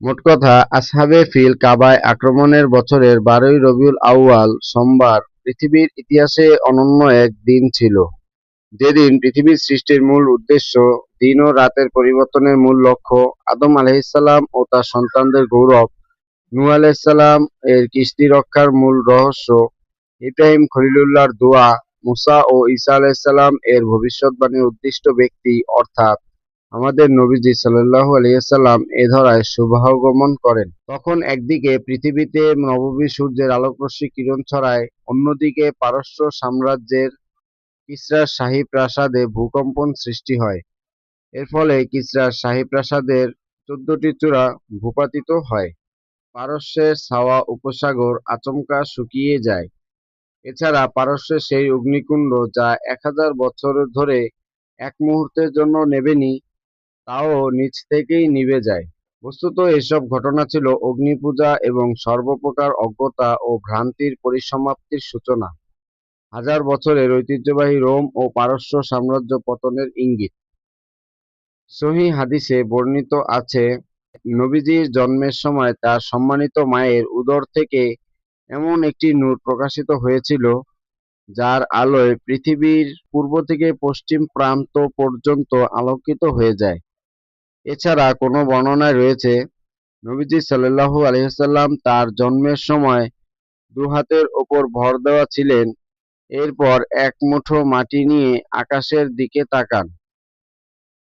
মোট কথা, আসহাবে ফিল কাবায় আক্রমণের বছরের 12ই রবিউল আউয়াল সোমবার পৃথিবীর ইতিহাসে অনন্য এক দিন ছিল, যেদিন পৃথিবীর সৃষ্টির মূল উদ্দেশ্য, দিন ও রাতের পরিবর্তনের মূল লক্ষ্য, আদম আলাইহিসসালাম ও তার সন্তানদের গৌরব, নূহ আলাইহিসসালাম এর কিস্তি রক্ষার মূল রহস্য, ইব্রাহিম খলিলুল্লাহর দোয়া, মুসা ও ঈসা আলাইহিসসালাম এর ভবিষ্যদ্বাণীর উদ্দিষ্ট ব্যক্তি অর্থাৎ আমাদের নবীজি সাল্লাল্লাহু আলাইহি ওয়াসাল্লাম এ ধরায় শুভাগমন করেন। তখন একদিকে পৃথিবীতে নববী সূর্যের আলোকরশ্মি কিরণ ছড়ায়, অন্যদিকে পারস্য সাম্রাজ্যের কিসরার শাহী প্রাসাদে ভূকম্পন সৃষ্টি হয়। এর ফলে কিসরার শাহী প্রাসাদের 14টি চূড়া ভূপাতিত হয়। পারস্যের সাওয়া উপসাগর আচমকা শুকিয়ে যায়। এছাড়া পারস্যের সেই অগ্নিকুণ্ড যা 1000 বছর ধরে এক মুহূর্তের জন্য নেভেনি, তাও নিজ থেকেই নিভে যায়। বস্তুত এসব ঘটনা ছিল অগ্নিপূজা এবং সর্বপ্রকার অজ্ঞতা ও ভ্রান্তির পরিসমাপ্তির সূচনা। হাজার বছরের ঐতিহ্যবাহী রোম ও পারস্য সাম্রাজ্য পতনের ইঙ্গিত। সহিহ হাদিসে বর্ণিত আছে, নবীজির জন্মের সময় তার সম্মানিত মায়ের উদর থেকে এমন একটি নূর প্রকাশিত হয়েছিল, যার আলোয় পৃথিবীর পূর্ব থেকে পশ্চিম প্রান্ত পর্যন্ত আলোকিত হয়ে যায়। এছাড়া কোনো বর্ণনায় রয়েছে, নবীজি সাল্লাল্লাহু আলাইহি ওয়াসাল্লাম তার জন্মের সময় দুহাতের ওপর ভর দেওয়া ছিলেন। এরপর এক মুঠো মাটি নিয়ে আকাশের দিকে তাকান।